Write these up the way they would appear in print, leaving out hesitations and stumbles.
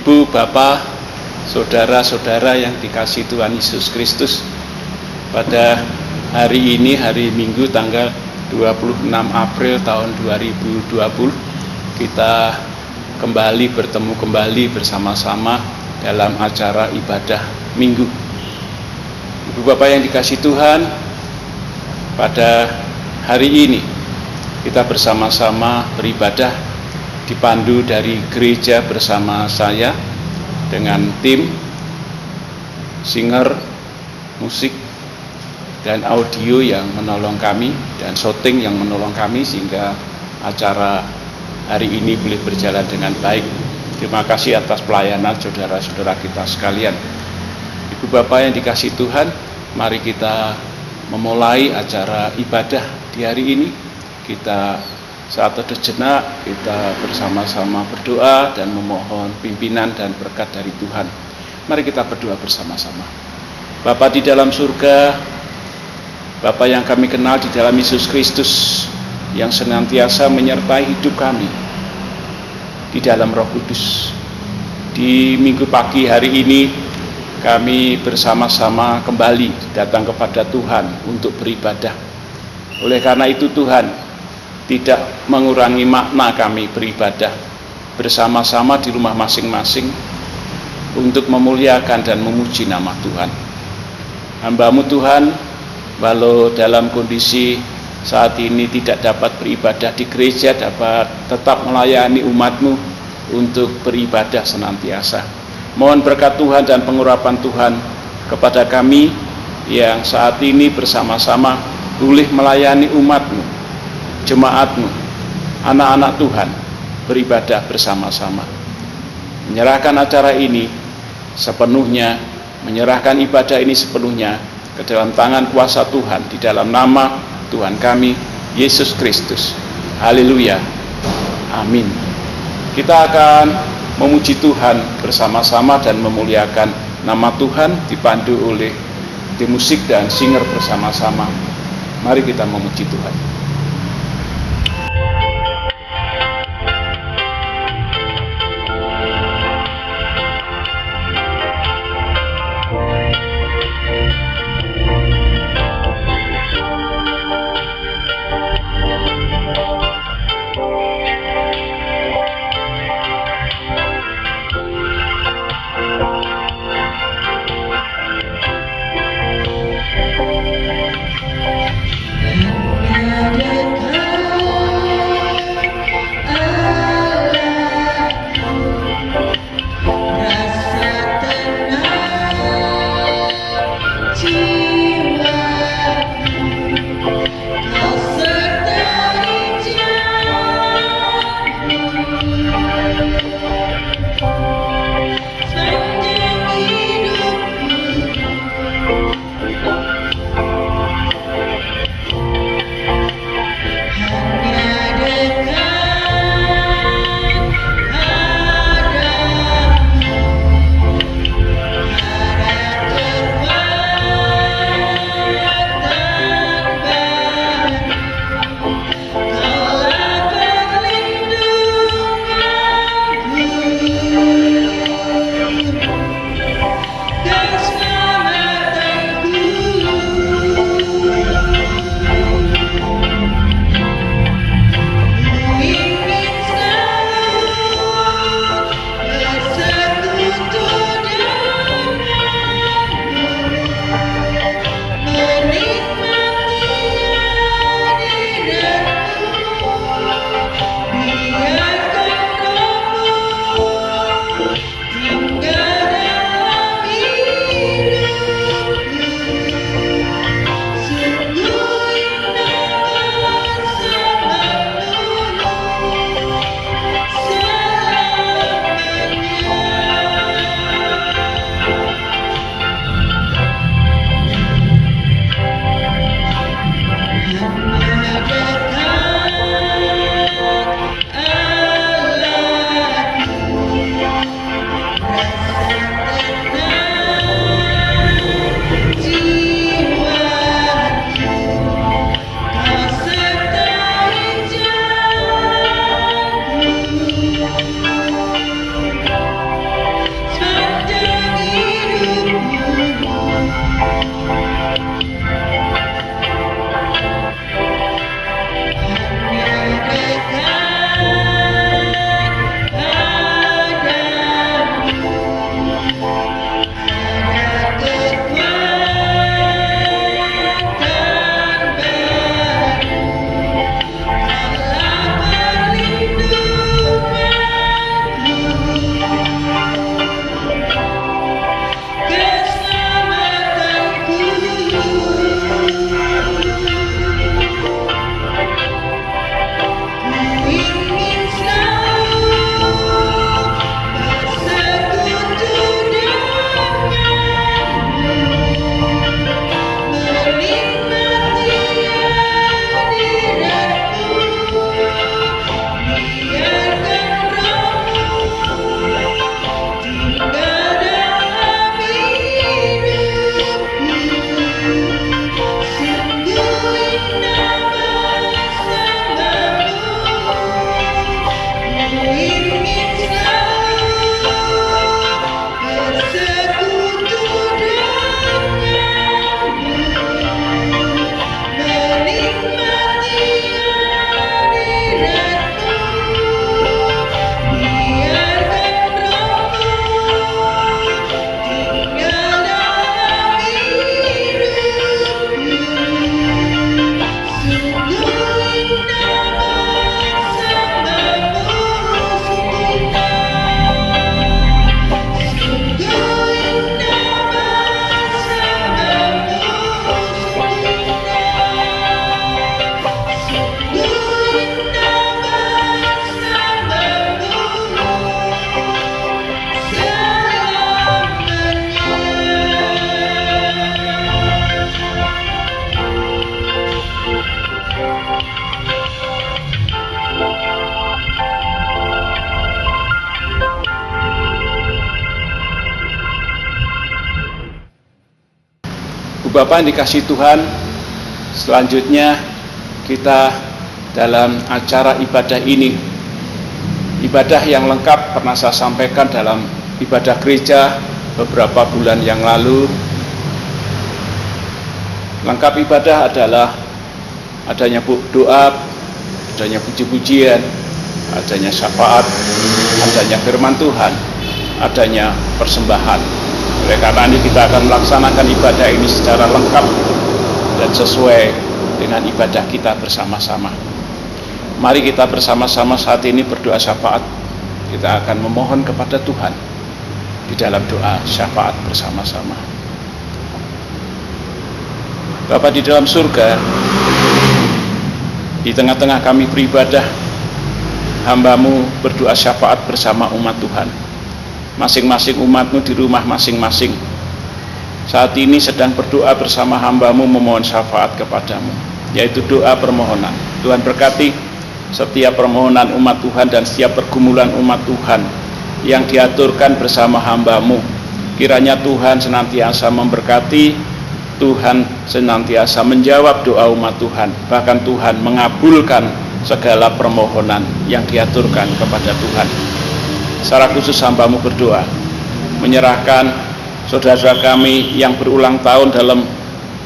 Ibu, Bapak, saudara-saudara yang dikasihi Tuhan Yesus Kristus, pada hari ini, hari Minggu tanggal 26 April tahun 2020, kita bertemu kembali bersama-sama dalam acara ibadah Minggu. Ibu, Bapak yang dikasihi Tuhan, pada hari ini kita bersama-sama beribadah dipandu dari gereja bersama saya dengan tim singer, musik, dan audio yang menolong kami, dan shooting yang menolong kami sehingga acara hari ini boleh berjalan dengan baik. Terima kasih atas pelayanan saudara-saudara kita sekalian. Ibu Bapak yang dikasihi Tuhan, mari kita memulai acara ibadah di hari ini. Kita saat teduh jenak, kita bersama-sama berdoa dan memohon pimpinan dan berkat dari Tuhan. Mari kita berdoa bersama-sama. Bapa di dalam surga, Bapa yang kami kenal di dalam Yesus Kristus, yang senantiasa menyertai hidup kami di dalam Roh Kudus. Di minggu pagi hari ini, kami bersama-sama kembali datang kepada Tuhan untuk beribadah. Oleh karena itu Tuhan tidak mengurangi makna kami beribadah bersama-sama di rumah masing-masing untuk memuliakan dan memuji nama Tuhan. Hamba-Mu Tuhan, walau dalam kondisi saat ini tidak dapat beribadah di gereja, dapat tetap melayani umat-Mu untuk beribadah senantiasa. Mohon berkat Tuhan dan pengurapan Tuhan kepada kami yang saat ini bersama-sama boleh melayani umat-Mu, jemaat-Mu, anak-anak Tuhan, beribadah bersama-sama. Menyerahkan acara ini sepenuhnya, menyerahkan ibadah ini sepenuhnya ke dalam tangan kuasa Tuhan, di dalam nama Tuhan kami, Yesus Kristus. Haleluya. Amin. Kita akan memuji Tuhan bersama-sama dan memuliakan nama Tuhan, dipandu oleh tim musik dan singer bersama-sama. Mari kita memuji Tuhan. Yeah. Bapak yang dikasihi Tuhan, selanjutnya kita dalam acara ibadah ini, ibadah yang lengkap pernah saya sampaikan dalam ibadah gereja beberapa bulan yang lalu. Lengkap ibadah adalah adanya doa, adanya puji-pujian, adanya syafaat, adanya firman Tuhan, adanya persembahan. Oleh karena ini kita akan melaksanakan ibadah ini secara lengkap dan sesuai dengan ibadah kita bersama-sama. Mari kita bersama-sama saat ini berdoa syafaat. Kita akan memohon kepada Tuhan di dalam doa syafaat bersama-sama. Bapa di dalam surga, di tengah-tengah kami beribadah, hamba-Mu berdoa syafaat bersama umat Tuhan. Masing-masing umat-Mu di rumah masing-masing saat ini sedang berdoa bersama hamba-Mu memohon syafaat kepadamu, yaitu doa permohonan. Tuhan berkati setiap permohonan umat Tuhan dan setiap pergumulan umat Tuhan yang diaturkan bersama hamba-Mu. Kiranya Tuhan senantiasa memberkati, Tuhan senantiasa menjawab doa umat Tuhan, bahkan Tuhan mengabulkan segala permohonan yang diaturkan kepada Tuhan. Secara khusus hamba-Mu berdoa, menyerahkan saudara kami yang berulang tahun dalam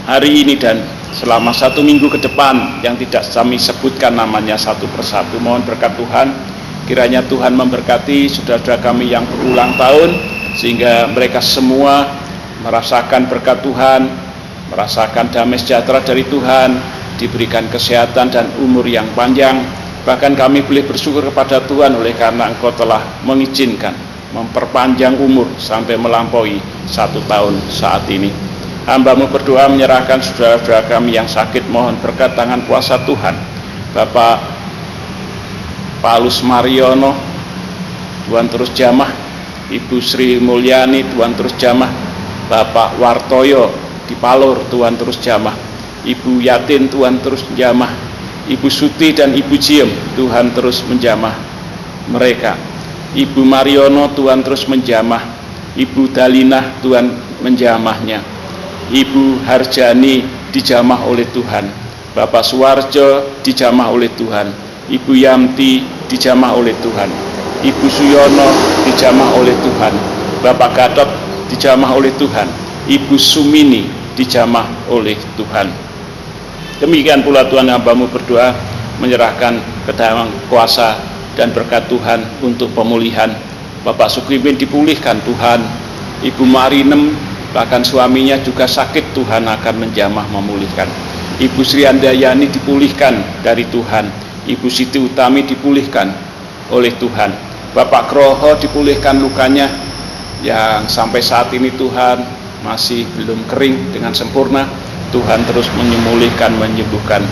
hari ini dan selama 1 minggu ke depan yang tidak kami sebutkan namanya satu persatu. Mohon berkat Tuhan, kiranya Tuhan memberkati saudara kami yang berulang tahun, sehingga mereka semua merasakan berkat Tuhan, merasakan damai sejahtera dari Tuhan, diberikan kesehatan dan umur yang panjang. Bahkan kami boleh bersyukur kepada Tuhan oleh karena Engkau telah mengizinkan memperpanjang umur sampai melampaui 1 tahun saat ini. Hamba-Mu berdoa menyerahkan saudara-saudara kami yang sakit, mohon berkat tangan kuasa Tuhan. Bapak Paulus Mariono, Tuhan terus jamah. Ibu Sri Mulyani, Tuhan terus jamah. Bapak Wartoyo di Palur, Tuhan terus jamah. Ibu Yatin, Tuhan terus jamah. Ibu Suti dan Ibu Jiem, Tuhan terus menjamah mereka. Ibu Mariono, Tuhan terus menjamah. Ibu Dalinah, Tuhan menjamahnya. Ibu Harjani dijamah oleh Tuhan. Bapak Suwarjo dijamah oleh Tuhan. Ibu Yamti dijamah oleh Tuhan. Ibu Suyono dijamah oleh Tuhan. Bapak Gatot dijamah oleh Tuhan. Ibu Sumini dijamah oleh Tuhan. Demikian pula Tuhan, hamba-Mu berdoa menyerahkan ke dalam kuasa dan berkat Tuhan untuk pemulihan. Bapak Sukrimin dipulihkan Tuhan. Ibu Marinem bahkan suaminya juga sakit, Tuhan akan menjamah memulihkan. Ibu Sri Andayani dipulihkan dari Tuhan. Ibu Siti Utami dipulihkan oleh Tuhan. Bapak Kroho dipulihkan lukanya yang sampai saat ini Tuhan masih belum kering dengan sempurna. Tuhan terus menyembuhkan, menyembuhkan.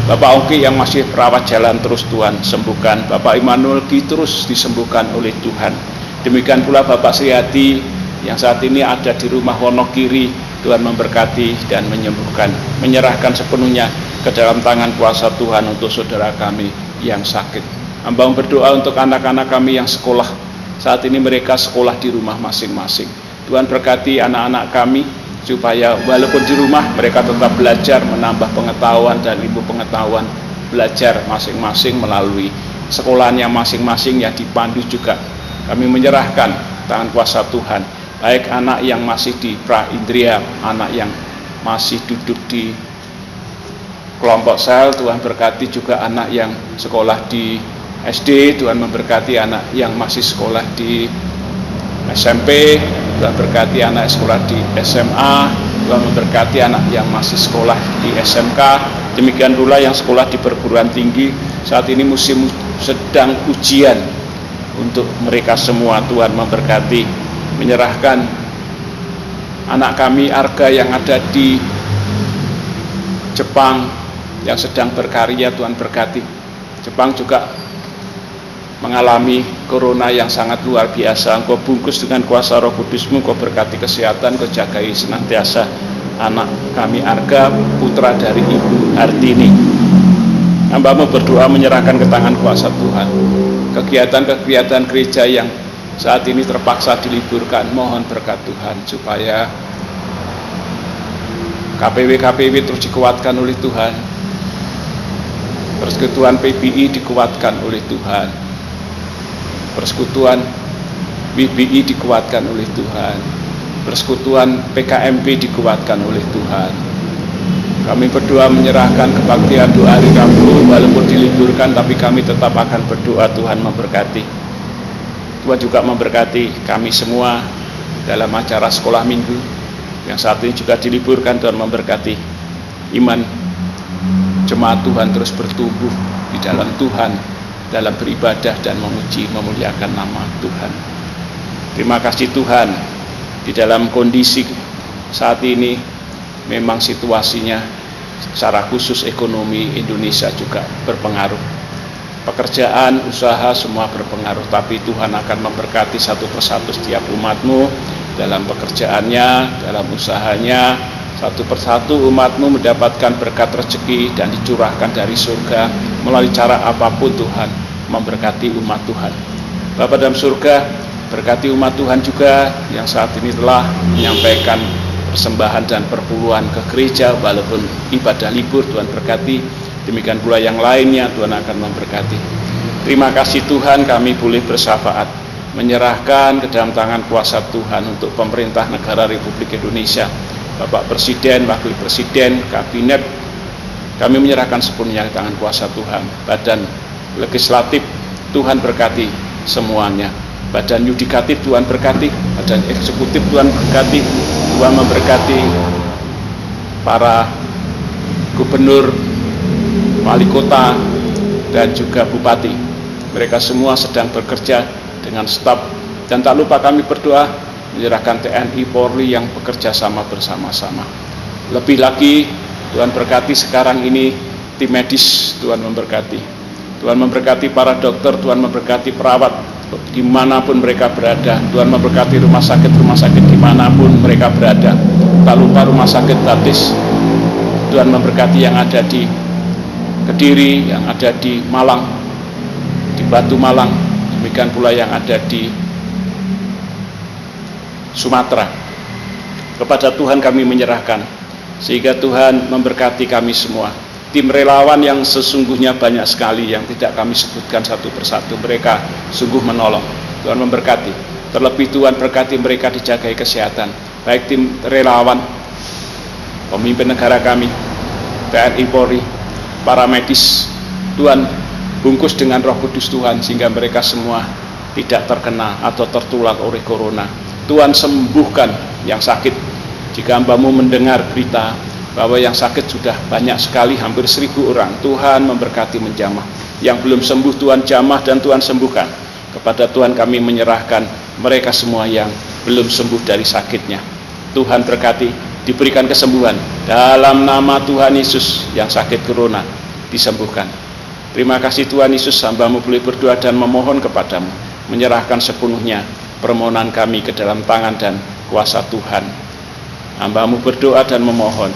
Bapak Ongki yang masih perawat jalan terus Tuhan sembuhkan. Bapak Immanuel terus disembuhkan oleh Tuhan. Demikian pula Bapak Sriadi yang saat ini ada di rumah Wonokiri, Tuhan memberkati dan menyembuhkan. Menyerahkan sepenuhnya ke dalam tangan kuasa Tuhan untuk saudara kami yang sakit. Hamba berdoa untuk anak-anak kami yang sekolah. Saat ini mereka sekolah di rumah masing-masing. Tuhan berkati anak-anak kami supaya walaupun di rumah mereka tetap belajar, menambah pengetahuan dan ilmu pengetahuan, belajar masing-masing melalui sekolahnya masing-masing yang dipandu juga. Kami menyerahkan tangan kuasa Tuhan, baik anak yang masih di pra indria, anak yang masih duduk di kelompok sel, Tuhan berkati juga anak yang sekolah di SD, Tuhan memberkati anak yang masih sekolah di SMP, Tuhan berkati anak sekolah di SMA, Tuhan memberkati anak yang masih sekolah di SMK. Demikian pula yang sekolah di perguruan tinggi. Saat ini musim sedang ujian untuk mereka semua. Tuhan memberkati, menyerahkan anak kami Arga yang ada di Jepang yang sedang berkarya, Tuhan berkati. Jepang juga mengalami corona yang sangat luar biasa. Engkau bungkus dengan kuasa Roh Kudus-Mu, Engkau berkati kesehatan, Engkau jagai senantiasa anak kami Arga, putra dari Ibu Hartini. Hamba-Mu berdoa menyerahkan ke tangan kuasa Tuhan kegiatan-kegiatan gereja yang saat ini terpaksa diliburkan. Mohon berkat Tuhan supaya KPW terus dikuatkan oleh Tuhan. Persekutuan PBI dikuatkan oleh Tuhan. Persekutuan WBI dikuatkan oleh Tuhan. Persekutuan PKMP dikuatkan oleh Tuhan. Kami berdoa menyerahkan kebaktian doa hari Rabu, walaupun diliburkan tapi kami tetap akan berdoa Tuhan memberkati. Tuhan juga memberkati kami semua dalam acara sekolah minggu yang saat ini juga diliburkan. Tuhan memberkati iman jemaat Tuhan terus bertumbuh di dalam Tuhan, dalam beribadah dan memuji memuliakan nama Tuhan. Terima kasih Tuhan, di dalam kondisi saat ini memang situasinya secara khusus ekonomi Indonesia juga berpengaruh. Pekerjaan, usaha semua berpengaruh, tapi Tuhan akan memberkati satu persatu setiap umat-Mu dalam pekerjaannya, dalam usahanya. Satu persatu umat-Mu mendapatkan berkat rezeki dan dicurahkan dari surga melalui cara apapun. Tuhan memberkati umat Tuhan. Bapa dalam surga, berkati umat Tuhan juga yang saat ini telah menyampaikan persembahan dan perpuluhan ke gereja walaupun ibadah libur. Tuhan berkati. Demikian pula yang lainnya, Tuhan akan memberkati. Terima kasih Tuhan, kami boleh bersyafaat menyerahkan ke dalam tangan kuasa Tuhan untuk pemerintah negara Republik Indonesia, Bapak Presiden, Wakil Presiden, Kabinet. Kami menyerahkan sepenuhnya ke tangan kuasa Tuhan. Badan legislatif, Tuhan berkati semuanya. Badan yudikatif, Tuhan berkati. Badan eksekutif, Tuhan berkati. Tuhan memberkati para gubernur, wali kota, dan juga bupati. Mereka semua sedang bekerja dengan staf. Dan tak lupa kami berdoa menyerahkan TNI Polri yang bekerja sama bersama-sama. Lebih lagi Tuhan berkati sekarang ini tim medis, Tuhan memberkati. Tuhan memberkati para dokter, Tuhan memberkati perawat dimanapun mereka berada. Tuhan memberkati rumah sakit dimanapun mereka berada. Tak lupa rumah sakit baptis, Tuhan memberkati yang ada di Kediri, yang ada di Malang, di Batu Malang, demikian pula yang ada di Sumatera. Kepada Tuhan kami menyerahkan, sehingga Tuhan memberkati kami semua. Tim relawan yang sesungguhnya banyak sekali yang tidak kami sebutkan satu persatu, mereka sungguh menolong. Tuhan memberkati. Terlebih Tuhan berkati mereka dijagai kesehatan, baik tim relawan, pemimpin negara kami, TNI Polri, para medis. Tuhan bungkus dengan Roh Kudus Tuhan sehingga mereka semua tidak terkena atau tertular oleh corona. Tuhan sembuhkan yang sakit. Jika hamba-Mu mendengar berita bahwa yang sakit sudah banyak sekali, hampir 1.000 orang, Tuhan memberkati menjamah. Yang belum sembuh Tuhan jamah dan Tuhan sembuhkan. Kepada Tuhan kami menyerahkan mereka semua yang belum sembuh dari sakitnya. Tuhan berkati, diberikan kesembuhan dalam nama Tuhan Yesus. Yang sakit corona disembuhkan. Terima kasih Tuhan Yesus, hamba-Mu boleh berdoa dan memohon kepadamu, menyerahkan sepenuhnya permohonan kami ke dalam tangan dan kuasa Tuhan. Hamba-Mu berdoa dan memohon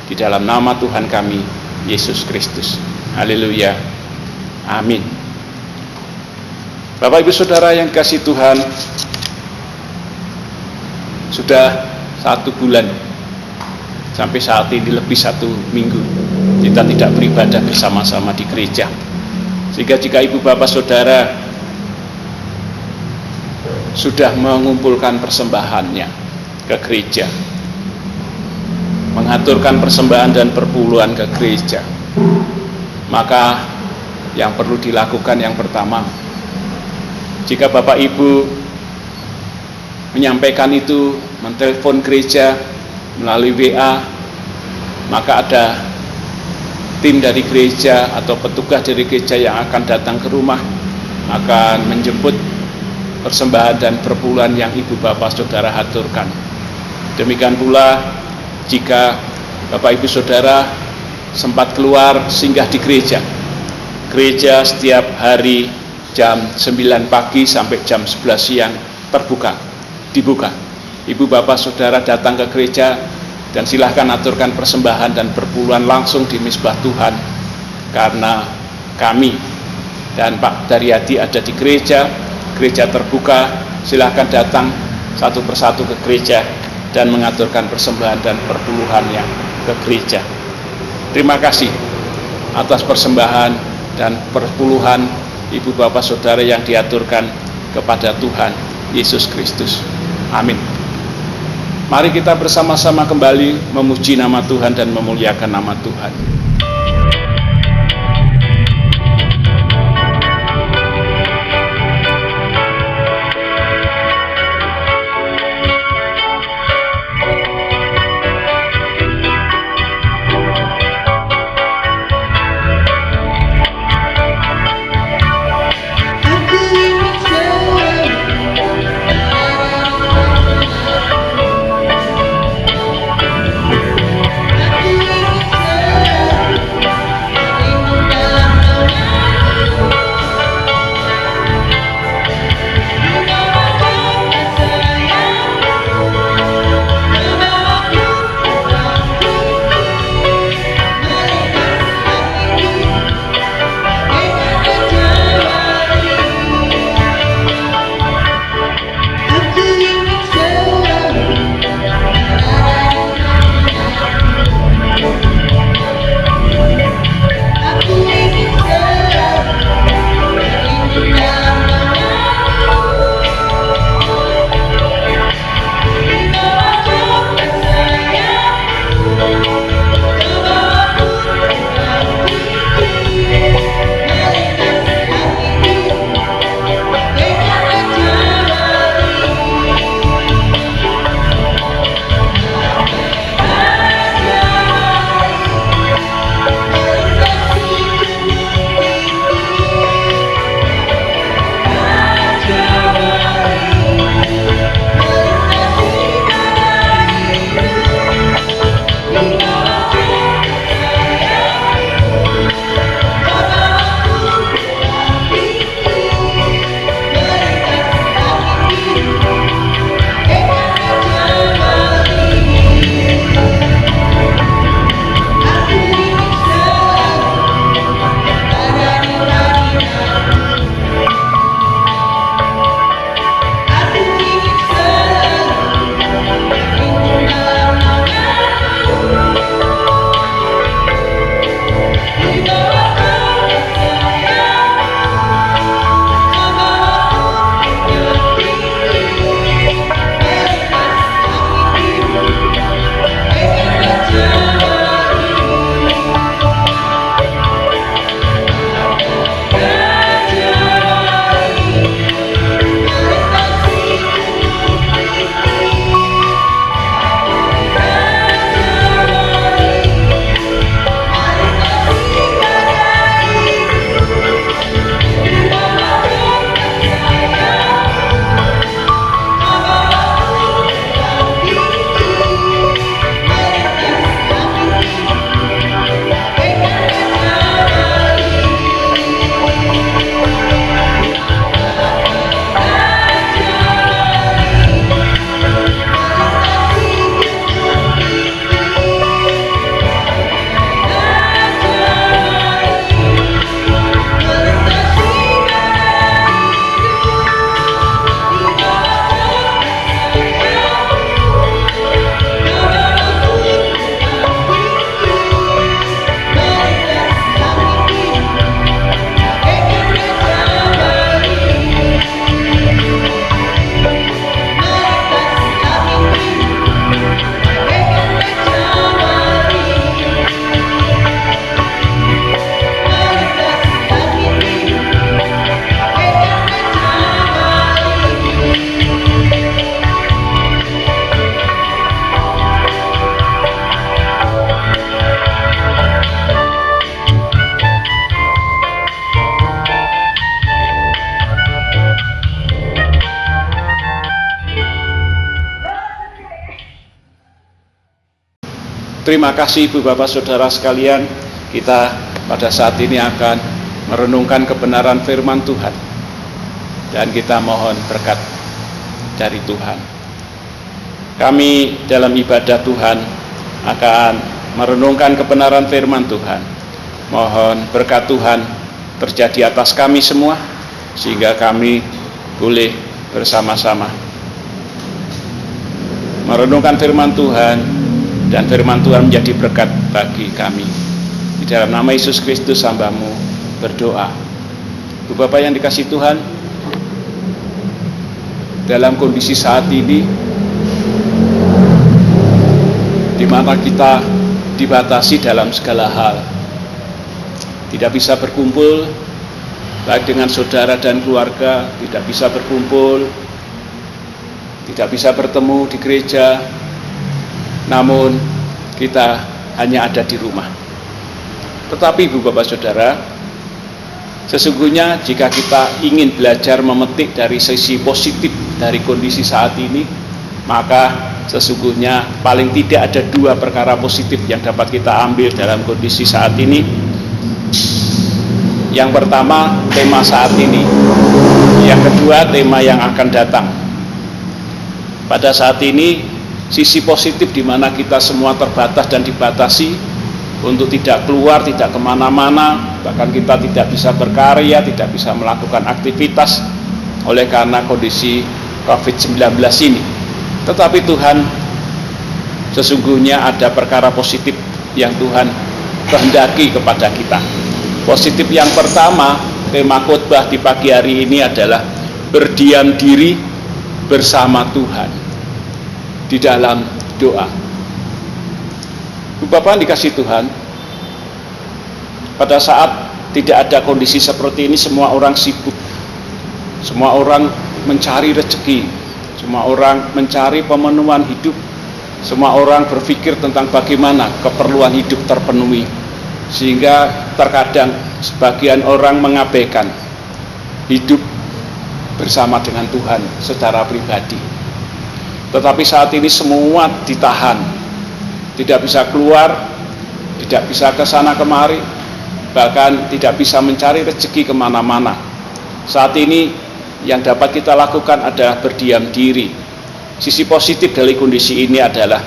di dalam nama Tuhan kami Yesus Kristus. Haleluya. Amin. Bapak Ibu Saudara yang kasih Tuhan, sudah 1 bulan sampai saat ini, lebih 1 minggu kita tidak beribadah bersama-sama di gereja. Sehingga jika Ibu Bapak Saudara sudah mengumpulkan persembahannya ke gereja, mengaturkan persembahan dan perpuluhan ke gereja, maka yang perlu dilakukan yang pertama, jika Bapak Ibu menyampaikan itu, mentelepon gereja melalui WA, maka ada tim dari gereja atau petugas dari gereja yang akan datang ke rumah, akan menjemput persembahan dan perpuluhan yang Ibu Bapak Saudara aturkan. Demikian pula jika Bapak Ibu Saudara sempat keluar singgah di gereja. Gereja setiap hari jam 9 pagi sampai jam 11 siang dibuka. Ibu Bapak Saudara datang ke gereja dan silahkan aturkan persembahan dan perpuluhan langsung di Mezbah Tuhan, karena kami dan Pak Daryadi ada di gereja terbuka. Silahkan datang satu persatu ke gereja dan mengaturkan persembahan dan perpuluhan yang ke gereja. Terima kasih atas persembahan dan perpuluhan ibu bapak saudara yang diaturkan kepada Tuhan Yesus Kristus. Amin. Mari kita bersama-sama kembali memuji nama Tuhan dan memuliakan nama Tuhan. Terima kasih Ibu Bapak Saudara sekalian, kita pada saat ini akan merenungkan kebenaran firman Tuhan dan kita mohon berkat dari Tuhan. Kami dalam ibadah Tuhan akan merenungkan kebenaran firman Tuhan. Mohon berkat Tuhan terjadi atas kami semua sehingga kami boleh bersama-sama merenungkan firman Tuhan, dan firman Tuhan menjadi berkat bagi kami. Di dalam nama Yesus Kristus hamba-Mu berdoa. Ibu Bapak yang dikasihi Tuhan, dalam kondisi saat ini di mana kita dibatasi dalam segala hal, tidak bisa berkumpul baik dengan saudara dan keluarga, tidak bisa berkumpul, tidak bisa bertemu di gereja, namun kita hanya ada di rumah. Tetapi Ibu Bapak Saudara, sesungguhnya jika kita ingin belajar memetik dari sisi positif dari kondisi saat ini, maka sesungguhnya paling tidak ada dua perkara positif yang dapat kita ambil dalam kondisi saat ini. Yang pertama, tema saat ini. Yang kedua, tema yang akan datang. Pada saat ini, sisi positif di mana kita semua terbatas dan dibatasi untuk tidak keluar, tidak kemana-mana, bahkan kita tidak bisa berkarya, tidak bisa melakukan aktivitas oleh karena kondisi COVID-19 ini. Tetapi Tuhan, sesungguhnya ada perkara positif yang Tuhan kehendaki kepada kita. Positif yang pertama, tema khotbah di pagi hari ini adalah berdiam diri bersama Tuhan di dalam doa. Bapak dikasih Tuhan, pada saat tidak ada kondisi seperti ini, semua orang sibuk, semua orang mencari rezeki, semua orang mencari pemenuhan hidup, semua orang berpikir tentang bagaimana keperluan hidup terpenuhi, sehingga terkadang sebagian orang mengabaikan hidup bersama dengan Tuhan secara pribadi. Tetapi saat ini semua ditahan, tidak bisa keluar, tidak bisa ke sana kemari, bahkan tidak bisa mencari rezeki kemana-mana. Saat ini yang dapat kita lakukan adalah berdiam diri. Sisi positif dari kondisi ini adalah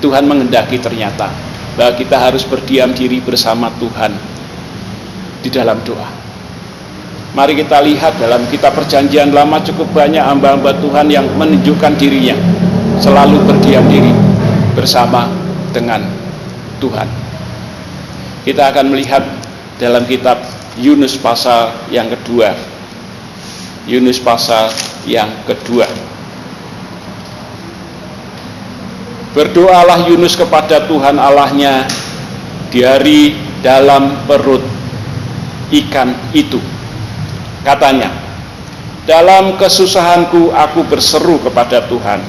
Tuhan menghendaki ternyata bahwa kita harus berdiam diri bersama Tuhan di dalam doa. Mari kita lihat dalam kitab Perjanjian Lama cukup banyak hamba-hamba Tuhan yang menunjukkan dirinya selalu berdiam diri bersama dengan Tuhan. Kita akan melihat dalam kitab Yunus pasal yang kedua. Yunus pasal yang kedua. Berdoalah Yunus kepada Tuhan Allahnya di hari dalam perut ikan itu. Katanya, dalam kesusahanku aku berseru kepada Tuhan,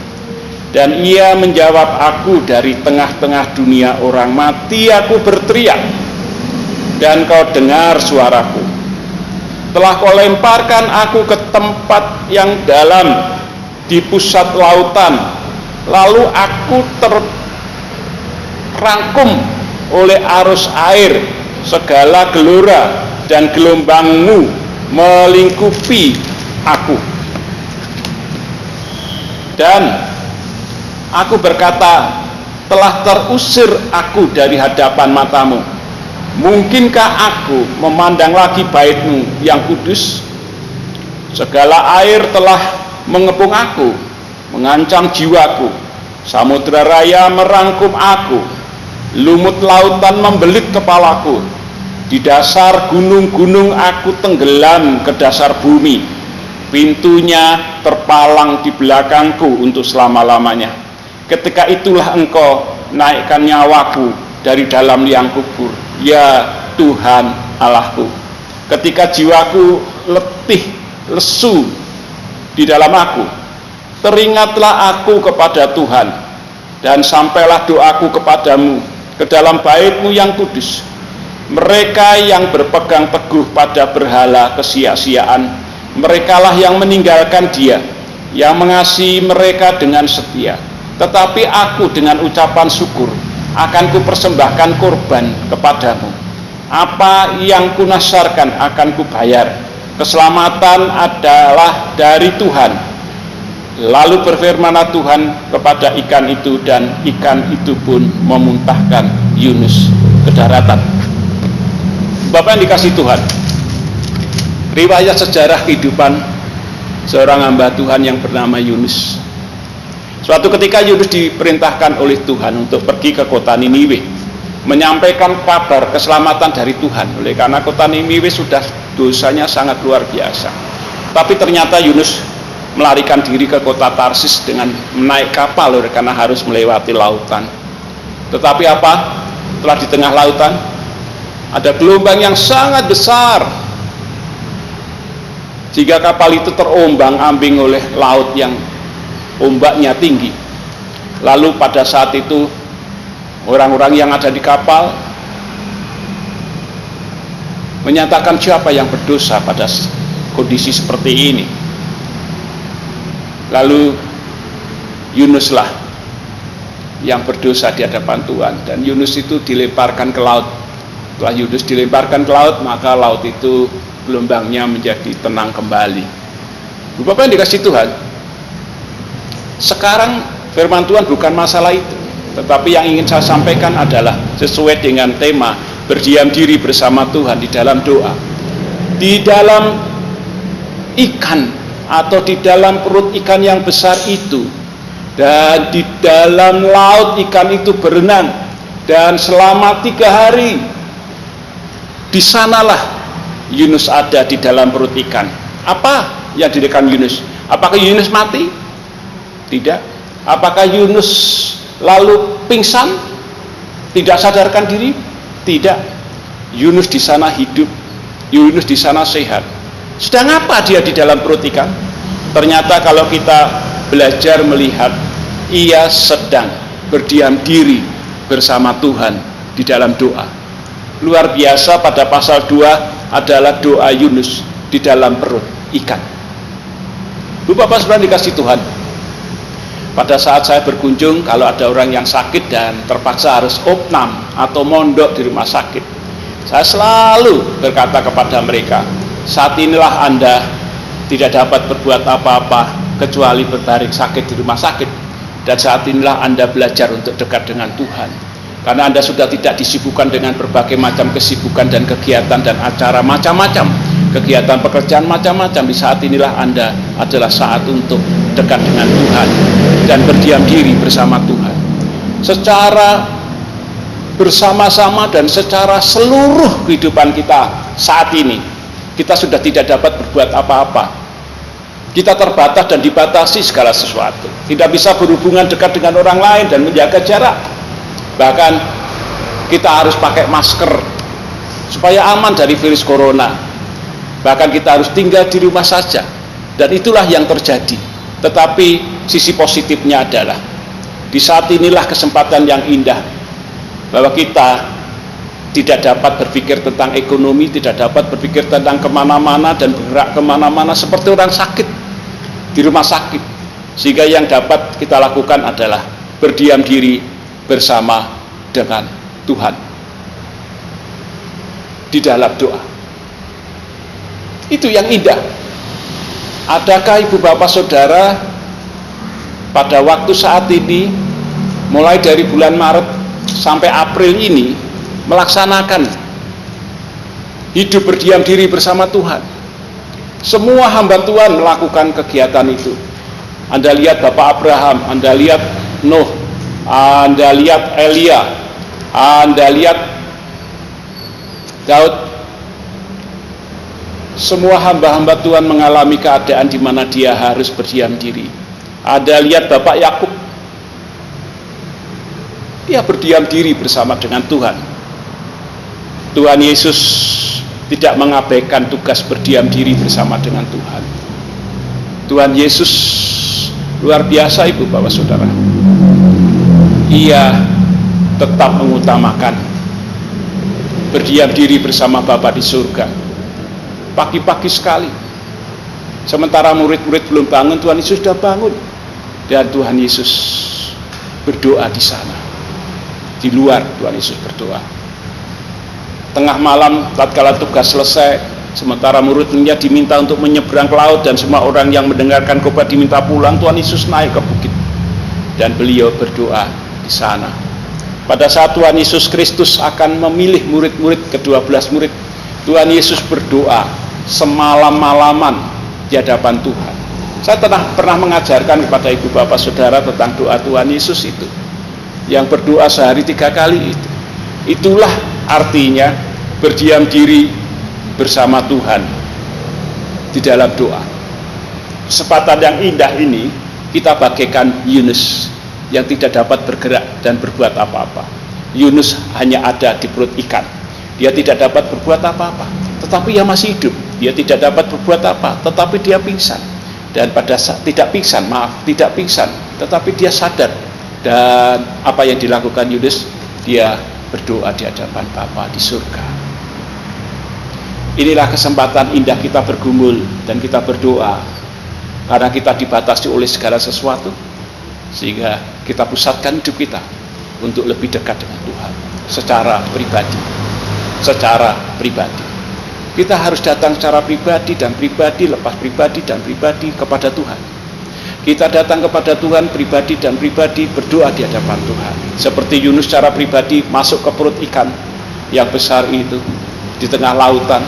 dan Ia menjawab aku dari tengah-tengah dunia orang mati. Aku berteriak, dan Kau dengar suaraku. Telah Kau lemparkan aku ke tempat yang dalam di pusat lautan, lalu aku terrangkum oleh arus air, segala gelora dan gelombangmu melingkupi aku. Dan aku berkata, telah terusir aku dari hadapan matamu. Mungkinkah aku memandang lagi bait-Mu yang kudus? Segala air telah mengepung aku, mengancam jiwaku. Samudra raya merangkum aku, lumut lautan membelit kepalaku. Di dasar gunung-gunung aku tenggelam ke dasar bumi. Pintunya terpalang di belakangku untuk selama-lamanya. Ketika itulah Engkau naikkan nyawaku dari dalam liang kubur, ya Tuhan Allahku. Ketika jiwaku letih, lesu di dalam aku, teringatlah aku kepada Tuhan, dan sampailah doaku kepadamu ke dalam bait-Mu yang kudus. Mereka yang berpegang teguh pada berhala kesia-siaan, merekalah yang meninggalkan Dia, yang mengasihi mereka dengan setia. Tetapi aku dengan ucapan syukur akan kupersembahkan korban kepadamu. Apa yang kunasarkan akan kubayar. Keselamatan adalah dari Tuhan. Lalu berfirmanlah Tuhan kepada ikan itu, dan ikan itu pun memuntahkan Yunus ke daratan. Bapak yang dikasih Tuhan, riwayat sejarah kehidupan seorang hamba Tuhan yang bernama Yunus. Suatu ketika Yunus diperintahkan oleh Tuhan untuk pergi ke kota Niniwe, menyampaikan kabar keselamatan dari Tuhan. Oleh karena kota Niniwe sudah dosanya sangat luar biasa. Tapi ternyata Yunus melarikan diri ke kota Tarsis dengan menaik kapal, oleh karena harus melewati lautan. Tetapi apa? Setelah di tengah lautan ada gelombang yang sangat besar, jika kapal itu terombang-ambing oleh laut yang ombaknya tinggi. Lalu pada saat itu orang-orang yang ada di kapal menyatakan siapa yang berdosa pada kondisi seperti ini. Lalu Yunuslah yang berdosa di hadapan Tuhan, dan Yunus itu dilemparkan ke laut. Setelah Yunus dilemparkan ke laut, maka laut itu gelombangnya menjadi tenang kembali. Bapak yang dikasih Tuhan, sekarang firman Tuhan bukan masalah itu, tetapi yang ingin saya sampaikan adalah sesuai dengan tema berdiam diri bersama Tuhan di dalam doa. Di dalam ikan atau di dalam perut ikan yang besar itu, dan di dalam laut ikan itu berenang, dan selama 3 hari di sanalah Yunus ada di dalam perut ikan. Apa yang didirikan Yunus? Apakah Yunus mati? Tidak. Apakah Yunus lalu pingsan, tidak sadarkan diri? Tidak. Yunus di sana hidup, Yunus di sana sehat. Sedang apa dia di dalam perut ikan? Ternyata kalau kita belajar melihat, ia sedang berdiam diri bersama Tuhan di dalam doa. Luar biasa, pada pasal 2 adalah doa Yunus di dalam perut ikan. Bapak Saudara dikasih Tuhan, pada saat saya berkunjung, kalau ada orang yang sakit dan terpaksa harus opnam atau mondok di rumah sakit, saya selalu berkata kepada mereka, saat inilah Anda tidak dapat berbuat apa-apa kecuali berbaring sakit di rumah sakit, dan saat inilah Anda belajar untuk dekat dengan Tuhan, karena Anda sudah tidak disibukkan dengan berbagai macam kesibukan dan kegiatan dan acara macam-macam, kegiatan pekerjaan macam-macam. Di saat inilah Anda adalah saat untuk dekat dengan Tuhan dan berdiam diri bersama Tuhan secara bersama-sama dan secara seluruh kehidupan kita. Saat ini kita sudah tidak dapat berbuat apa-apa, kita terbatas dan dibatasi segala sesuatu, tidak bisa berhubungan dekat dengan orang lain dan menjaga jarak, bahkan kita harus pakai masker supaya aman dari virus corona, bahkan kita harus tinggal di rumah saja, dan itulah yang terjadi. Tetapi sisi positifnya adalah di saat inilah kesempatan yang indah bahwa kita tidak dapat berpikir tentang ekonomi, tidak dapat berpikir tentang kemana-mana dan bergerak kemana-mana seperti orang sakit di rumah sakit, sehingga yang dapat kita lakukan adalah berdiam diri bersama dengan Tuhan di dalam doa. Itu yang indah. Adakah ibu bapak saudara pada waktu saat ini, mulai dari bulan Maret sampai April ini, melaksanakan hidup berdiam diri bersama Tuhan? Semua hamba Tuhan melakukan kegiatan itu. Anda lihat Bapak Abraham, Anda lihat Nuh, Anda lihat Elia, Anda lihat Daud. Semua hamba-hamba Tuhan mengalami keadaan di mana dia harus berdiam diri. Anda lihat Bapak Yakub, dia berdiam diri bersama dengan Tuhan. Tuhan Yesus tidak mengabaikan tugas berdiam diri bersama dengan Tuhan. Tuhan Yesus luar biasa ibu bapak saudara. Ia tetap mengutamakan berdiam diri bersama Bapa di surga. Pagi-pagi sekali, sementara murid-murid belum bangun, Tuhan Yesus sudah bangun, dan Tuhan Yesus berdoa di sana. Di luar Tuhan Yesus berdoa. Tengah malam tatkala tugas selesai, sementara murid-muridnya diminta untuk menyeberang ke laut dan semua orang yang mendengarkan khotbah diminta pulang, Tuhan Yesus naik ke bukit dan beliau berdoa di sana. Pada saat Tuhan Yesus Kristus akan memilih murid-murid, ke-12 murid, Tuhan Yesus berdoa semalam-malaman di hadapan Tuhan. Saya pernah mengajarkan kepada ibu bapak saudara tentang doa Tuhan Yesus itu, yang berdoa sehari 3 kali itu. Itulah artinya berdiam diri bersama Tuhan di dalam doa. Kesempatan yang indah ini kita bagaikan Yunus yang tidak dapat bergerak dan berbuat apa-apa. Yunus hanya ada di perut ikan. Dia tidak dapat berbuat apa-apa, tetapi dia masih hidup. Dia tidak dapat berbuat apa, tetapi dia pingsan. Dan pada saat tidak pingsan, tetapi dia sadar. Dan apa yang dilakukan Yunus? Dia berdoa di hadapan Bapa di surga. Inilah kesempatan indah kita bergumul dan kita berdoa, karena kita dibatasi oleh segala sesuatu, sehingga kita pusatkan hidup kita untuk lebih dekat dengan Tuhan secara pribadi. Kita harus datang secara pribadi dan pribadi, lepas pribadi dan pribadi kepada Tuhan. Kita datang kepada Tuhan pribadi dan pribadi, berdoa di hadapan Tuhan. Seperti Yunus secara pribadi masuk ke perut ikan yang besar itu di tengah lautan,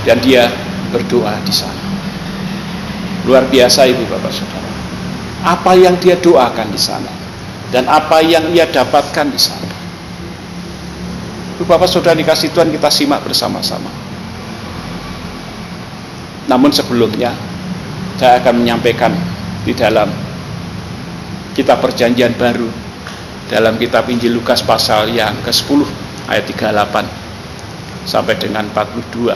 dan dia berdoa di sana. Luar biasa itu Bapak Saudara. Apa yang dia doakan di sana dan apa yang ia dapatkan di sana. Bapak Saudara dikasih Tuhan, kita simak bersama-sama. Namun sebelumnya saya akan menyampaikan di dalam kitab Perjanjian Baru, dalam kitab Injil Lukas pasal yang ke-10 ayat 38 sampai dengan 42.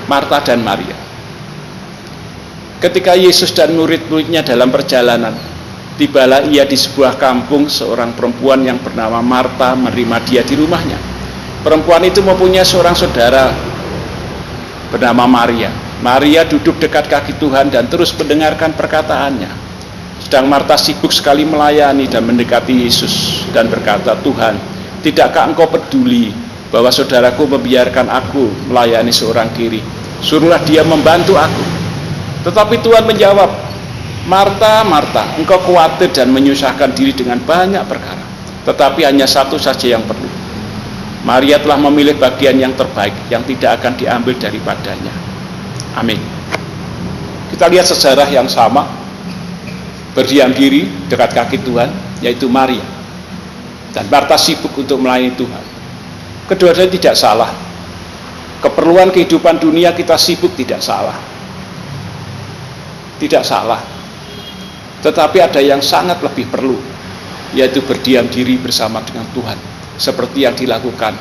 Marta dan Maria. Ketika Yesus dan murid-muridnya dalam perjalanan, tibalah ia di sebuah kampung. Seorang perempuan yang bernama Marta menerima dia di rumahnya. Perempuan itu mempunyai seorang saudara bernama Maria. Maria duduk dekat kaki Tuhan dan terus mendengarkan perkataannya. Sedang Marta sibuk sekali melayani dan mendekati Yesus dan berkata, "Tuhan, tidakkah engkau peduli bahwa saudaraku membiarkan aku melayani seorang diri? Suruhlah dia membantu aku." Tetapi Tuhan menjawab, "Marta, Marta, engkau khawatir dan menyusahkan diri dengan banyak perkara, tetapi hanya satu saja yang perlu. Maria telah memilih bagian yang terbaik, yang tidak akan diambil daripadanya." Amin. Kita lihat sejarah yang sama, berdiam diri dekat kaki Tuhan, yaitu Maria. Dan Marta sibuk untuk melayani Tuhan. Kedua-duanya tidak salah. Keperluan kehidupan dunia kita sibuk, tidak salah. Tidak salah. Tetapi ada yang sangat lebih perlu, yaitu berdiam diri bersama dengan Tuhan, seperti yang dilakukan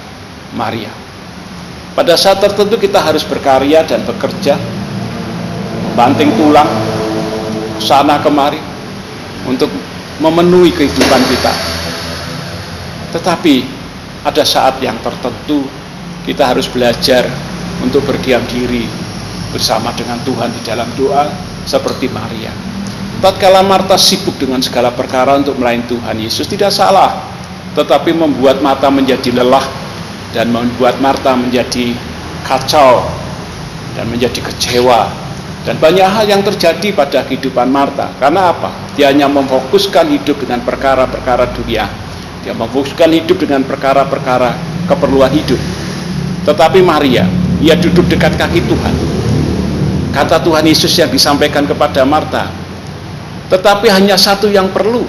Maria. Pada saat tertentu kita harus berkarya dan bekerja, membanting tulang sana kemari untuk memenuhi kehidupan kita. Tetapi ada saat yang tertentu kita harus belajar untuk berdiam diri bersama dengan Tuhan di dalam doa, seperti Maria. Tatkala Marta sibuk dengan segala perkara untuk melayani Tuhan Yesus, tidak salah, tetapi membuat Marta menjadi lelah dan membuat Marta menjadi kacau dan menjadi kecewa, dan banyak hal yang terjadi pada kehidupan Marta. Karena apa? Dia hanya memfokuskan hidup dengan perkara-perkara dunia. Dia memfokuskan hidup dengan perkara-perkara keperluan hidup. Tetapi Maria, ia duduk dekat kaki Tuhan. Kata Tuhan Yesus yang disampaikan kepada Marta, tetapi hanya satu yang perlu.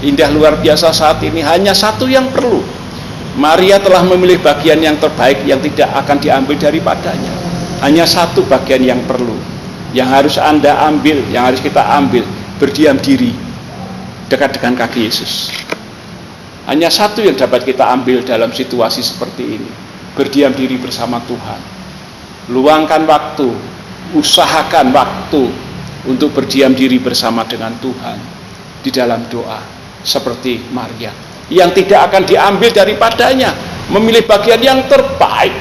Indah luar biasa saat ini, hanya satu yang perlu. Maria telah memilih bagian yang terbaik, yang tidak akan diambil daripadanya. Hanya satu bagian yang perlu, yang harus Anda ambil, yang harus kita ambil, berdiam diri dekat dengan kaki Yesus. Hanya satu yang dapat kita ambil dalam situasi seperti ini, berdiam diri bersama Tuhan. Luangkan waktu, usahakan waktu untuk berdiam diri bersama dengan Tuhan di dalam doa, seperti Maria, yang tidak akan diambil daripadanya, memilih bagian yang terbaik,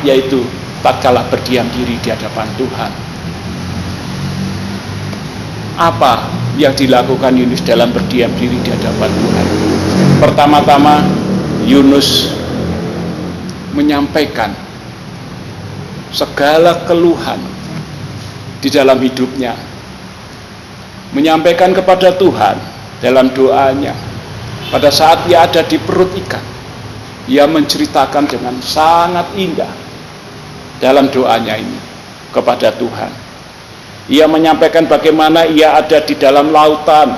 yaitu tatkala berdiam diri di hadapan Tuhan. Apa yang dilakukan Yunus dalam berdiam diri di hadapan Tuhan? Pertama-tama, Yunus menyampaikan segala keluhan di dalam hidupnya, menyampaikan kepada Tuhan dalam doanya. Pada saat ia ada di perut ikan, ia menceritakan dengan sangat indah dalam doanya ini kepada Tuhan. Ia menyampaikan bagaimana ia ada di dalam lautan.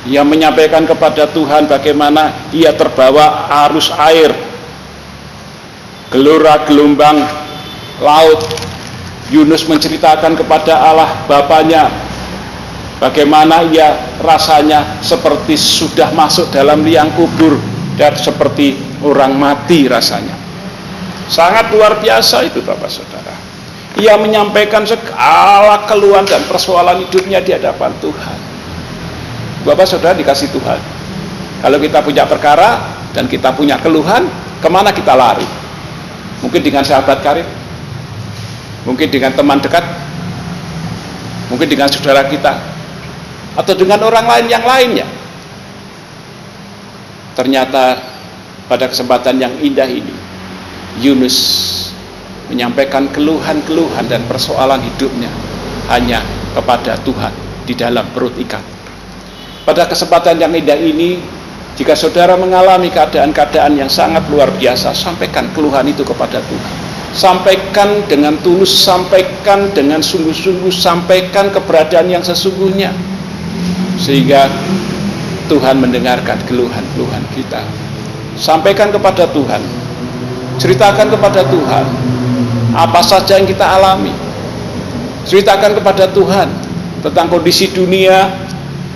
Ia menyampaikan kepada Tuhan bagaimana ia terbawa arus air, gelora gelombang laut. Yunus menceritakan kepada Allah Bapanya bagaimana ia rasanya seperti sudah masuk dalam liang kubur dan seperti orang mati rasanya. Sangat luar biasa itu Bapak Saudara. Ia menyampaikan segala keluhan dan persoalan hidupnya di hadapan Tuhan. Bapak Saudara dikasih Tuhan, kalau kita punya perkara dan kita punya keluhan, kemana kita lari? Mungkin dengan sahabat karib, mungkin dengan teman dekat, mungkin dengan saudara kita, atau dengan orang lain yang lainnya. Ternyata pada kesempatan yang indah ini, Yunus menyampaikan keluhan-keluhan dan persoalan hidupnya hanya kepada Tuhan di dalam perut ikan. Pada kesempatan yang indah ini, jika saudara mengalami keadaan-keadaan yang sangat luar biasa, sampaikan keluhan itu kepada Tuhan. Sampaikan dengan tulus, sampaikan dengan sungguh-sungguh, sampaikan keberadaan yang sesungguhnya, sehingga Tuhan mendengarkan keluhan-keluhan kita. Sampaikan kepada Tuhan, ceritakan kepada Tuhan apa saja yang kita alami. Ceritakan kepada Tuhan tentang kondisi dunia,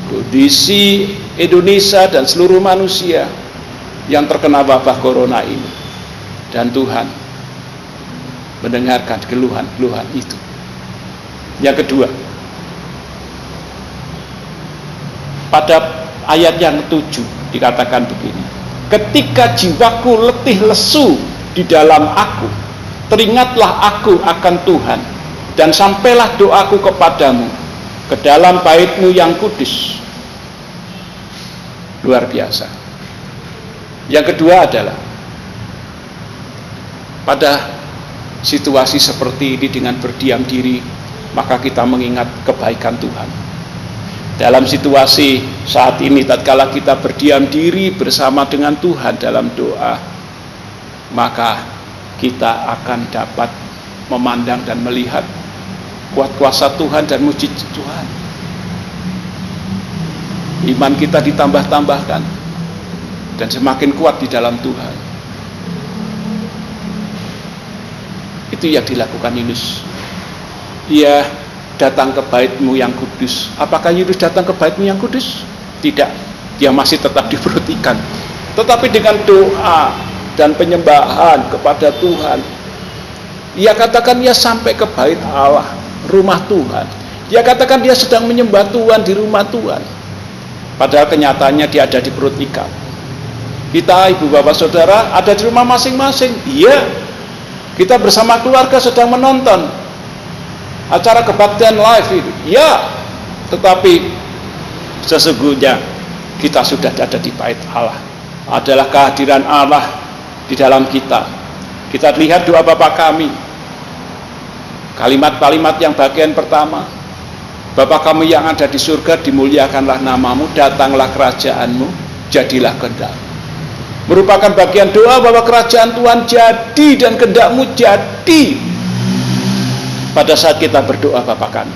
kondisi Indonesia dan seluruh manusia yang terkena wabah corona ini. Dan Tuhan mendengarkan keluhan-keluhan itu. Yang kedua, pada ayat yang 7 dikatakan begini, ketika jiwaku letih lesu di dalam aku, teringatlah aku akan Tuhan, dan sampailah doaku kepadamu ke dalam bait-Mu yang kudus. Luar biasa. Yang kedua adalah pada situasi seperti ini, dengan berdiam diri, maka kita mengingat kebaikan Tuhan. Dalam situasi saat ini, tatkala kita berdiam diri bersama dengan Tuhan dalam doa, maka kita akan dapat memandang dan melihat kuat kuasa Tuhan dan mujizat Tuhan. Iman kita ditambah-tambahkan dan semakin kuat di dalam Tuhan. Itu yang dilakukan Yunus. Ia datang ke bait-Mu yang kudus. Apakah Yunus datang ke bait-Mu yang kudus? Tidak. Dia masih tetap di perut ikan. Tetapi dengan doa dan penyembahan kepada Tuhan, ia katakan ia sampai ke bait Allah, rumah Tuhan. Dia katakan dia sedang menyembah Tuhan di rumah Tuhan. Padahal kenyataannya dia ada di perut ikan. Kita, ibu bapak saudara, ada di rumah masing-masing. Iya. Kita bersama keluarga sedang menonton acara kebaktian live ini. Ya, tetapi sesungguhnya kita sudah ada di bait Allah. Adalah kehadiran Allah di dalam kita. Kita lihat doa Bapa kami. Kalimat-kalimat yang bagian pertama, Bapa kami yang ada di surga, dimuliakanlah namamu, datanglah kerajaanmu, jadilah kehendak-Mu. Merupakan bagian doa bahwa kerajaan Tuhan jadi dan kehendak-Mu jadi pada saat kita berdoa Bapa kami.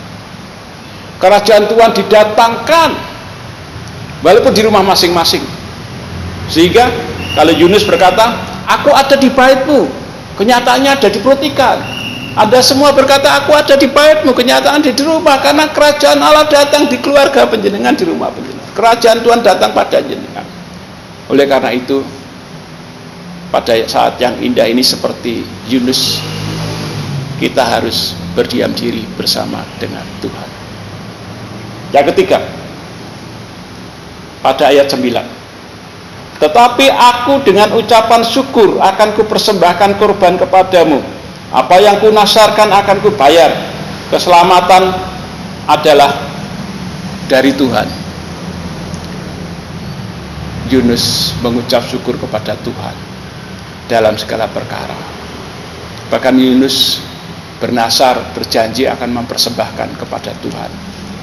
Kerajaan Tuhan didatangkan walaupun di rumah masing-masing. Sehingga kalau Yunus berkata, aku ada di bait-Mu, kenyataannya ada di perut ikan. Anda semua berkata, aku ada di bait-Mu, kenyataan di rumah, karena kerajaan Allah datang di keluarga panjenengan, di rumah panjenengan. Kerajaan Tuhan datang pada panjenengan. Oleh karena itu, pada saat yang indah ini seperti Yunus, kita harus berdiam diri bersama dengan Tuhan. Yang ketiga, pada ayat 9, tetapi aku dengan ucapan syukur akan kupersembahkan korban kepadamu, apa yang kunasarkan akan kubayar. Keselamatan adalah dari Tuhan. Yunus mengucap syukur kepada Tuhan dalam segala perkara. Bahkan Yunus bernasar, berjanji akan mempersembahkan kepada Tuhan.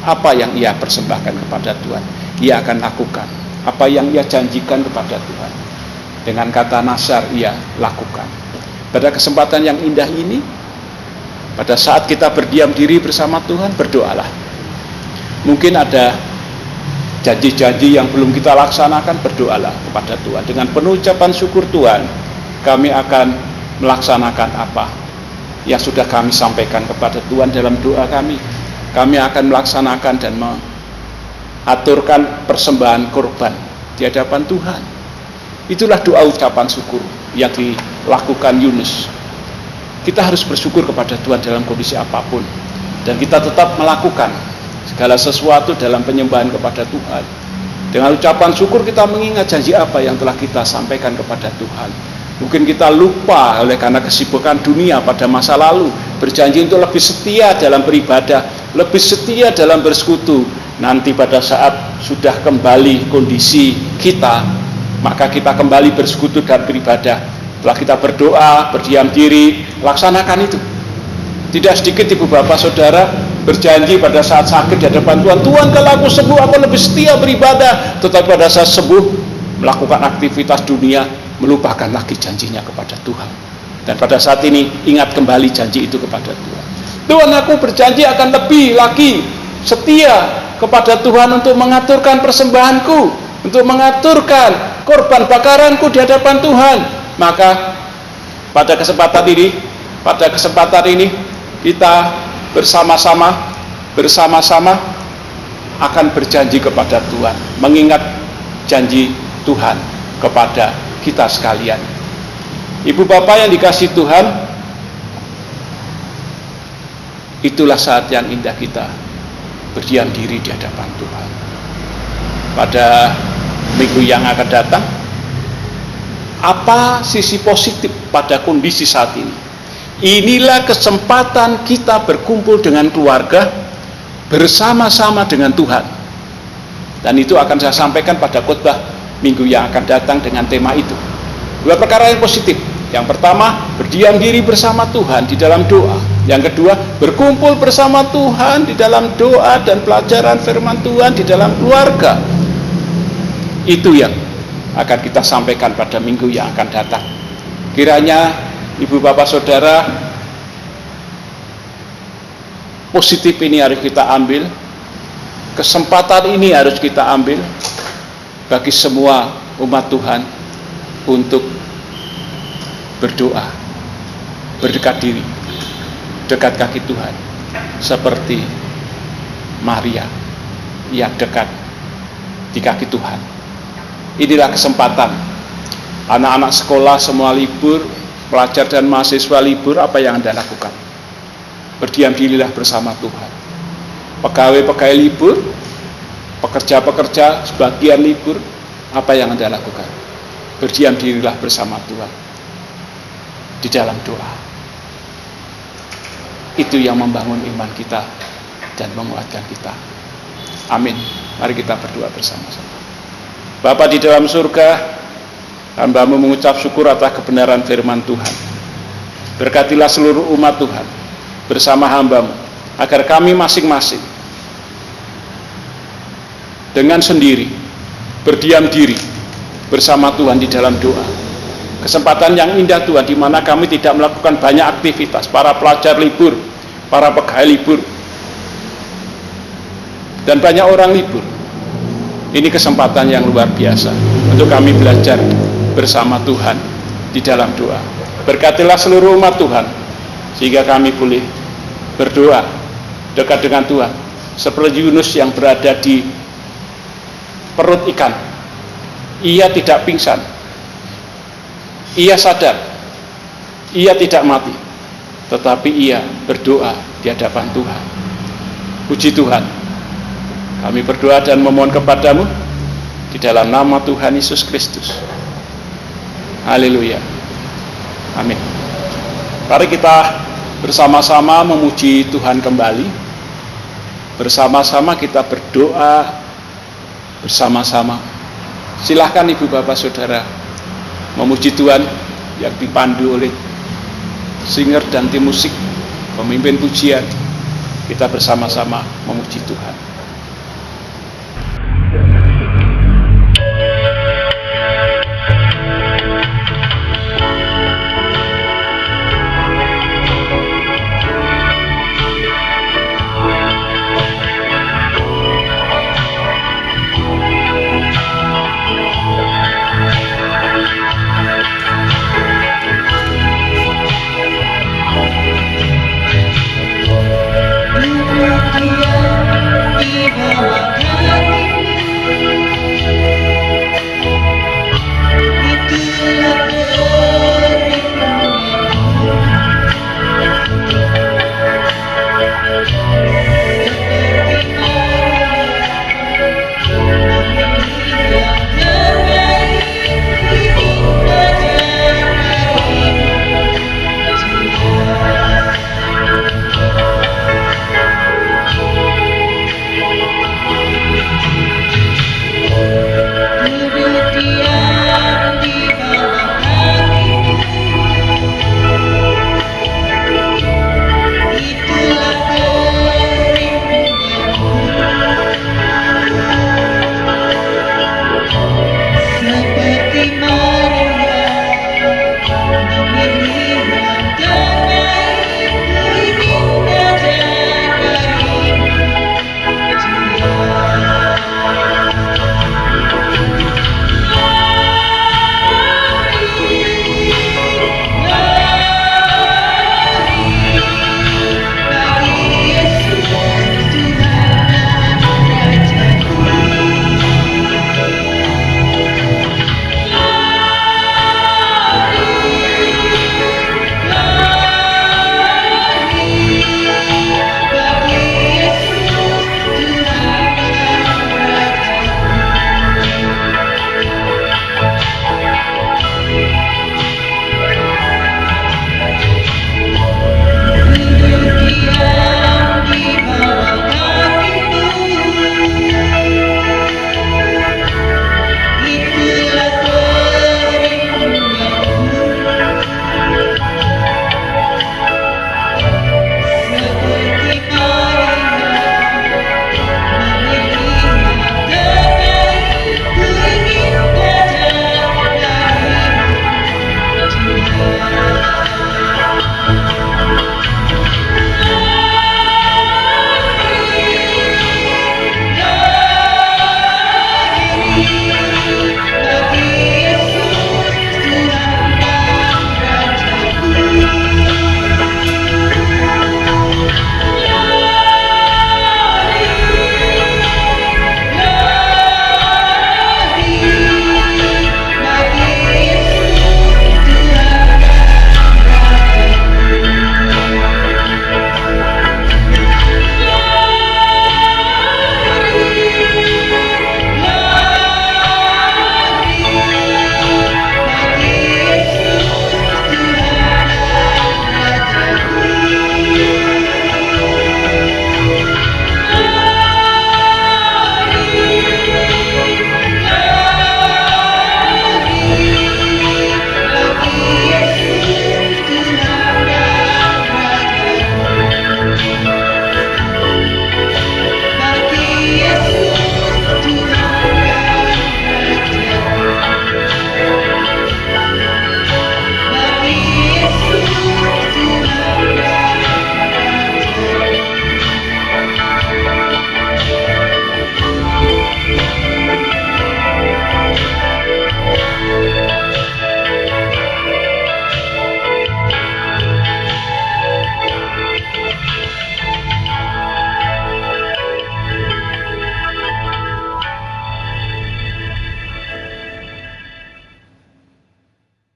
Apa yang ia persembahkan kepada Tuhan, ia akan lakukan. Apa yang ia janjikan kepada Tuhan, dengan kata nasar ia lakukan. Pada kesempatan yang indah ini, Pada saat kita berdiam diri bersama Tuhan, berdoalah. Mungkin ada janji-janji yang belum kita laksanakan, berdoalah kepada Tuhan. Dengan penuh ucapan syukur, Tuhan, kami akan melaksanakan apa yang sudah kami sampaikan kepada Tuhan dalam doa kami. Kami akan melaksanakan dan mengaturkan persembahan korban di hadapan Tuhan. Itulah doa ucapan syukur yang dilakukan Yunus. Kita harus bersyukur kepada Tuhan dalam kondisi apapun, dan kita tetap melakukan segala sesuatu dalam penyembahan kepada Tuhan. Dengan ucapan syukur kita mengingat janji apa yang telah kita sampaikan kepada Tuhan. Mungkin kita lupa oleh karena kesibukan dunia pada masa lalu, berjanji untuk lebih setia dalam beribadah, lebih setia dalam bersekutu. Nanti pada saat sudah kembali kondisi kita, maka kita kembali bersekutu dan beribadah. Setelah kita berdoa, berdiam diri, laksanakan itu. Tidak sedikit ibu bapak saudara berjanji pada saat sakit di hadapan Tuhan, Tuhan kalau aku sembuh aku lebih setia beribadah. Tetapi pada saat sembuh melakukan aktivitas dunia, melupakan lagi janjinya kepada Tuhan. Dan pada saat ini ingat kembali janji itu kepada Tuhan. Tuhan, aku berjanji akan lebih lagi setia kepada Tuhan untuk mengaturkan persembahanku, untuk mengaturkan korban bakaranku di hadapan Tuhan. Maka pada kesempatan ini kita bersama-sama akan berjanji kepada Tuhan, mengingat janji Tuhan kepada kita sekalian. Ibu bapak yang dikasihi Tuhan, itulah saat yang indah kita berdiam diri di hadapan Tuhan. Pada minggu yang akan datang, apa sisi positif pada kondisi saat ini? Inilah kesempatan kita berkumpul dengan keluarga, bersama-sama dengan Tuhan. Dan itu akan saya sampaikan pada khotbah minggu yang akan datang dengan tema itu. Dua perkara yang positif. Yang pertama, berdiam diri bersama Tuhan di dalam doa. Yang kedua, berkumpul bersama Tuhan di dalam doa dan pelajaran firman Tuhan di dalam keluarga. Itu yang akan kita sampaikan pada minggu yang akan datang. Kiranya ibu bapak saudara, positif ini harus kita ambil, kesempatan ini harus kita ambil bagi semua umat Tuhan untuk berdoa, berdekat diri, dekat kaki Tuhan, seperti Maria yang dekat di kaki Tuhan. Inilah kesempatan. Anak-anak sekolah semua libur, pelajar dan mahasiswa libur, apa yang Anda lakukan? Berdiam dirilah bersama Tuhan. Pegawai-pegawai libur, pekerja-pekerja sebagian libur, apa yang Anda lakukan? Berdiam dirilah bersama Tuhan di dalam doa. Itu yang membangun iman kita dan menguatkan kita. Amin. Mari kita berdoa bersama-sama. Bapa di dalam surga, hamba-Mu mengucap syukur atas kebenaran firman Tuhan. Berkatilah seluruh umat Tuhan bersama hamba-Mu, agar kami masing-masing dengan sendiri berdiam diri bersama Tuhan di dalam doa. Kesempatan yang indah Tuhan, di mana kami tidak melakukan banyak aktivitas, para pelajar libur, para pegawai libur, dan banyak orang libur. Ini kesempatan yang luar biasa untuk kami belajar bersama Tuhan di dalam doa. Berkatilah seluruh umat Tuhan, sehingga kami boleh berdoa dekat dengan Tuhan, seperti Yunus yang berada di perut ikan. Ia tidak pingsan, ia sadar, ia tidak mati, tetapi ia berdoa di hadapan Tuhan. Puji Tuhan, kami berdoa dan memohon kepadamu di dalam nama Tuhan Yesus Kristus. Haleluya. Amin. Mari kita bersama-sama memuji Tuhan kembali. Bersama-sama kita berdoa bersama-sama. Silahkan ibu bapak saudara memuji Tuhan yang dipandu oleh singer dan tim musik, pemimpin pujian. Kita bersama-sama memuji Tuhan.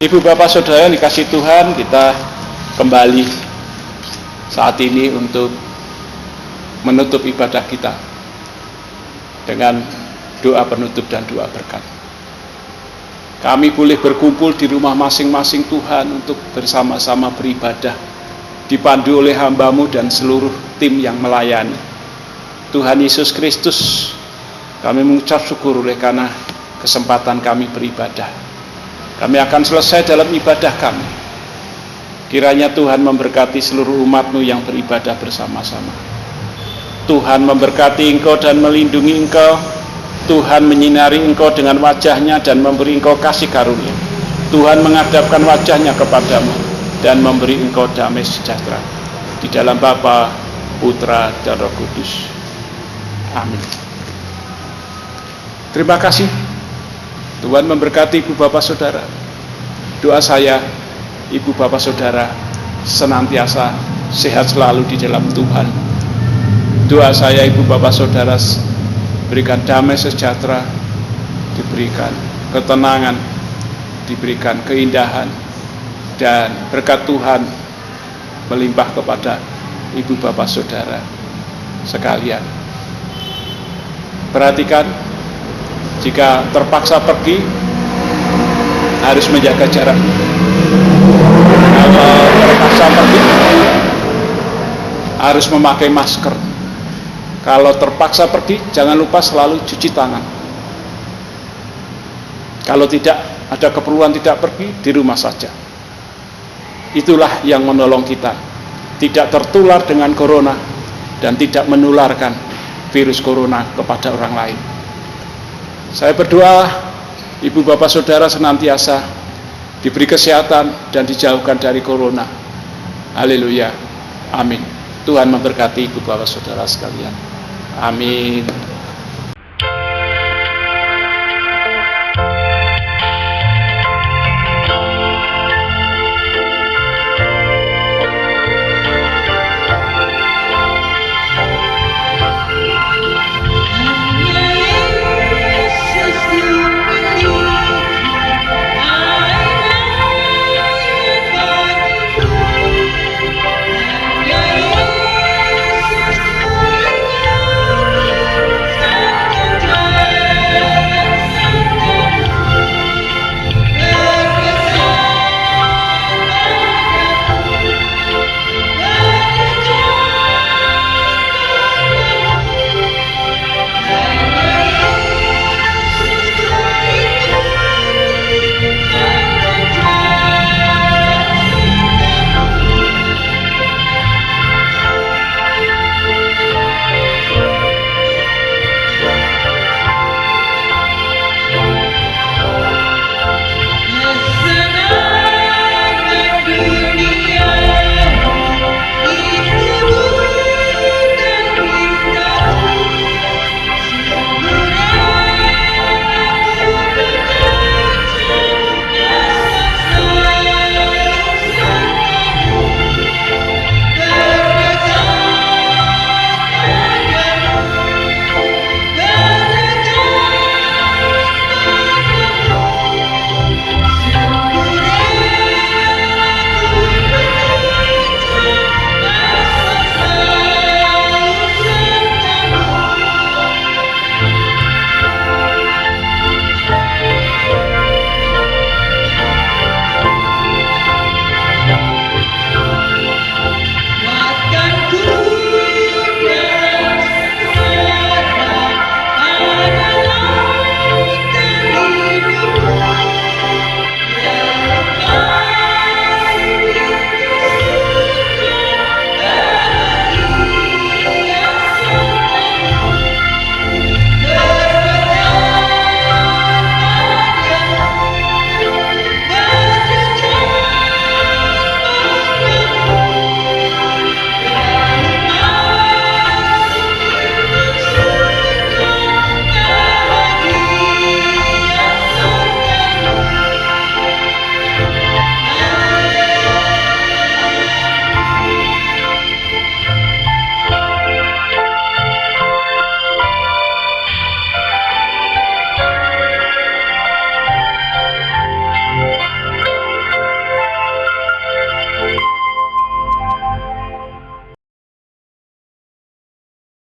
Ibu bapak saudara yang dikasih Tuhan, kita kembali saat ini untuk menutup ibadah kita dengan doa penutup dan doa berkat. Kami boleh berkumpul di rumah masing-masing Tuhan untuk bersama-sama beribadah, dipandu oleh hamba-Mu dan seluruh tim yang melayani. Tuhan Yesus Kristus, kami mengucap syukur oleh karena kesempatan kami beribadah. Kami akan selesai dalam ibadah kami. Kiranya Tuhan memberkati seluruh umat-Mu yang beribadah bersama-sama. Tuhan memberkati engkau dan melindungi engkau. Tuhan menyinari engkau dengan wajah-Nya dan memberi engkau kasih karunia. Tuhan menghadapkan wajah-Nya kepadamu dan memberi engkau damai sejahtera. Di dalam Bapa, Putra, dan Roh Kudus. Amin. Terima kasih. Tuhan memberkati ibu bapak saudara. Doa saya, ibu bapak saudara senantiasa sehat selalu di dalam Tuhan. Doa saya, ibu bapak saudara berikan damai sejahtera, diberikan ketenangan, diberikan keindahan, dan berkat Tuhan melimpah kepada ibu bapak saudara sekalian. Perhatikan, jika terpaksa pergi, harus menjaga jarak. Kalau terpaksa pergi, harus memakai masker. Kalau terpaksa pergi, jangan lupa selalu cuci tangan. Kalau tidak ada keperluan tidak pergi, di rumah saja. Itulah yang menolong kita, tidak tertular dengan corona dan tidak menularkan virus corona kepada orang lain. Saya berdoa ibu bapak saudara senantiasa diberi kesehatan dan dijauhkan dari corona. Haleluya. Amin. Tuhan memberkati ibu bapak saudara sekalian. Amin.